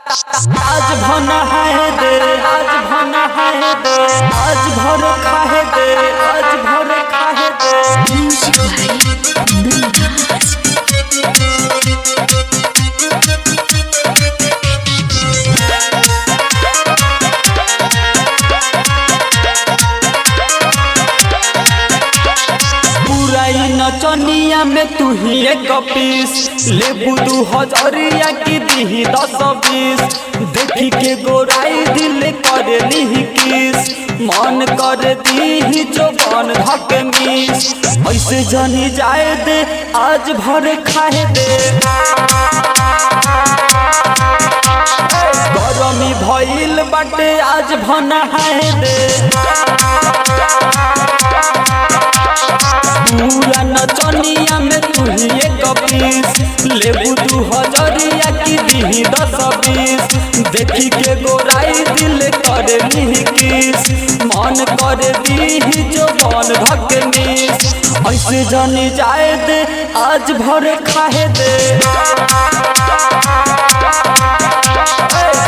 आज भना है दे, आज भना है दे, आज भर खाए दे, आज भर खाए दे। म्यूजिक भाई नंदराज। नचनिया में तू ही एक पीस लेबू 2000 की दी 10-20 देखी के गोराई दिल कर ली किस मन कर दी जो बन धक मिस ऐसे जनी जाए दे आज भर खाए दे। गरमी भइल बाटे आज भना है दे। पूरा नचनिया में तू ही एक पीस लेबू 2000 की दी 10-20 देखी के गोराई दिल कर ली किस मन कर दी जो बन धक मिस ऐसे जनी जाए दे आज भर खाए दे।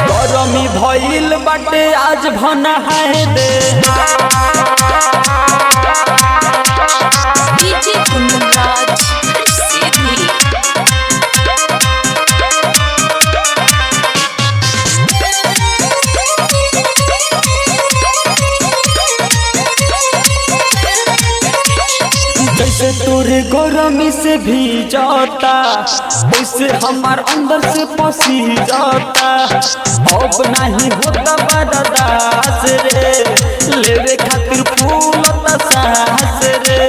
गरमी भइल बाटे आज भना है दे। डीजे नंदराज सिद्धि। जैसे तोरे गरमी से भी जाता वैसे हमार अंदर से पसी जाता अब नहीं होता बर्दाश्त रे लेवे खातिर फूल सांस रे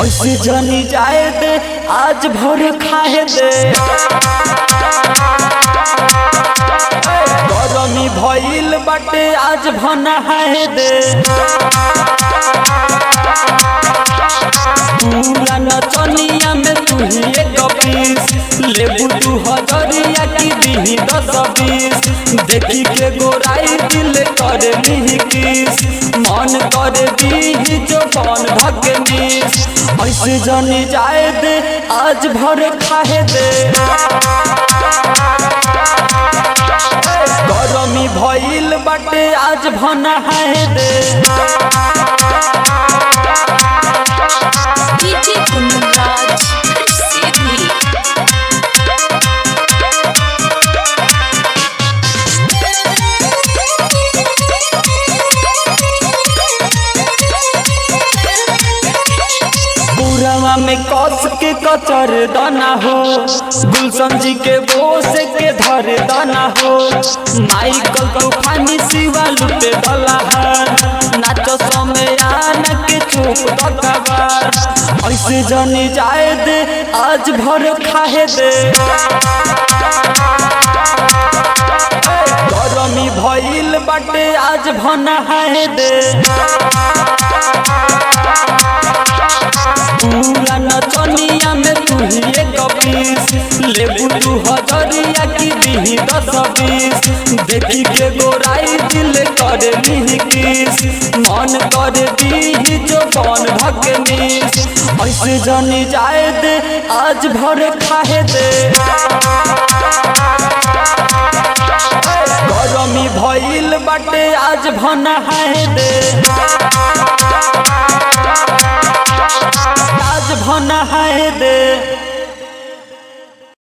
ऐसे जनी जाए दे आज भर खाए दे। गरमी भइल बाटे आज भना है दे। पूरा नचनिया में तू ही एक पीस लेबू 2000 की दी 10-20 देखी के गोराई दिल कर ली किस मन कर दी जो बन धक मिस ऐसे जनी जाए दे आज भर खाए दे। गरमी भइल बाटे आज भना है दे। डीजे नंदराज सिद्धि। बुरवा में कस के कचर दाना हो गुलशन जी के बोस के धर दाना हो माइकल तूफानी सिवा लुटे दला नाच समय आना के चुप दकबार ऐसे जनी जाए दे आज भर खाए दे। गरमी भइल बाटे आज भना है दे। पूरा नचनिया में तू ही एक पीस लेबू 2000 की दी 10-20 देखी के गोराई दिल कर ली किस मन कर दी जो बन धक मिस ऐसे जनी जाए दे आज भर खाए दे। गरमी भइल बाटे आज भना है दे। आज भना है दे।